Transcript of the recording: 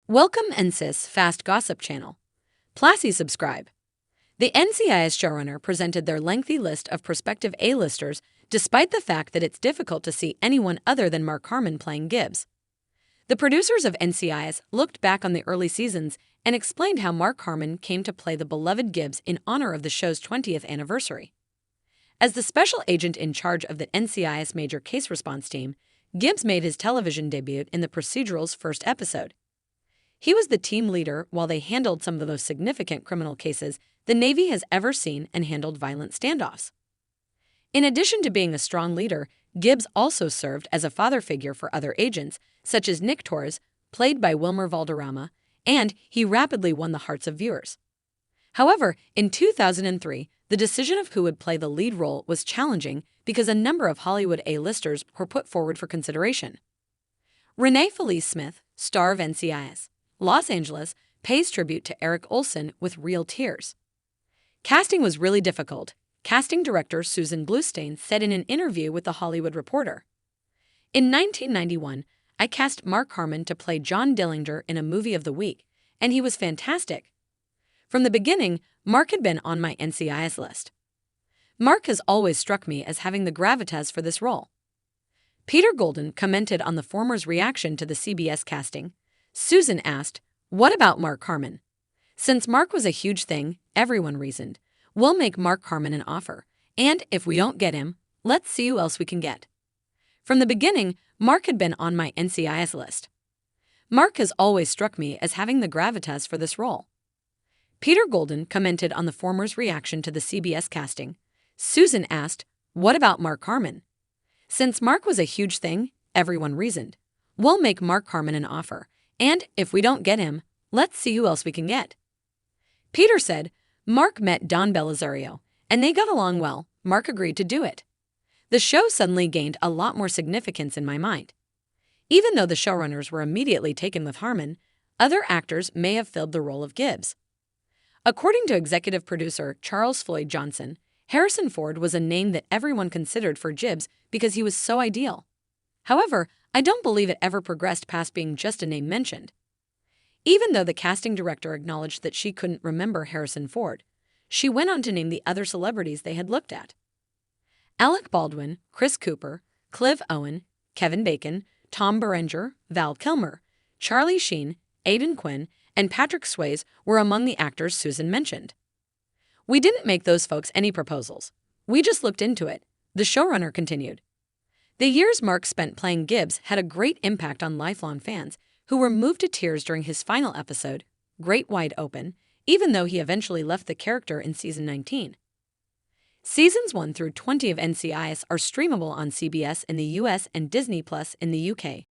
Welcome NCIS Fast Gossip Channel. Please subscribe. The NCIS showrunner presented their lengthy list of prospective A-listers despite the fact that it's difficult to see anyone other than Mark Harmon playing Gibbs. The producers of NCIS looked back on the early seasons and explained how Mark Harmon came to play the beloved Gibbs in honor of the show's 20th anniversary. As the special agent in charge of the NCIS Major Case Response Team, Gibbs made his television debut in the procedural's first episode. He was the team leader while they handled some of the most significant criminal cases the Navy has ever seen and handled violent standoffs. In addition to being a strong leader, Gibbs also served as a father figure for other agents, such as Nick Torres, played by Wilmer Valderrama, and he rapidly won the hearts of viewers. However, in 2003, the decision of who would play the lead role was challenging because a number of Hollywood A-listers were put forward for consideration. Renee Felice Smith, star of NCIS Los Angeles, pays tribute to Eric Olson with real tears. Casting was really difficult, casting director Susan Bluestein said in an interview with The Hollywood Reporter. In 1991, I cast Mark Harmon to play John Dillinger in a movie of the week, and he was fantastic. From the beginning, Mark had been on my NCIS list. Mark has always struck me as having the gravitas for this role. Peter Golden commented on the former's reaction to the CBS casting. Susan asked, "What about Mark Harmon?" Since Mark was a huge thing, everyone reasoned, "We'll make Mark Harmon an offer, and if we don't get him, let's see who else we can get." From the beginning, Mark had been on my NCIS list. Mark has always struck me as having the gravitas for this role. Peter Golden commented on the former's reaction to the CBS casting. Susan asked, "What about Mark Harmon?" Since Mark was a huge thing, everyone reasoned, "We'll make Mark Harmon an offer, and if we don't get him, let's see who else we can get." Peter said, "Mark met Don Belisario, and they got along well. Mark agreed to do it." The show suddenly gained a lot more significance in my mind. Even though the showrunners were immediately taken with Harmon, other actors may have filled the role of Gibbs. According to executive producer Charles Floyd Johnson, Harrison Ford was a name that everyone considered for Gibbs because he was so ideal. However, I don't believe it ever progressed past being just a name mentioned. Even though the casting director acknowledged that she couldn't remember Harrison Ford, she went on to name the other celebrities they had looked at. Alec Baldwin, Chris Cooper, Clive Owen, Kevin Bacon, Tom Berenger, Val Kilmer, Charlie Sheen, Aidan Quinn, and Patrick Swayze were among the actors Susan mentioned. "We didn't make those folks any proposals. We just looked into it," the showrunner continued. The years Mark spent playing Gibbs had a great impact on lifelong fans who were moved to tears during his final episode, Great Wide Open, even though he eventually left the character in season 19. Seasons 1 through 20 of NCIS are streamable on CBS in the US and Disney Plus in the UK.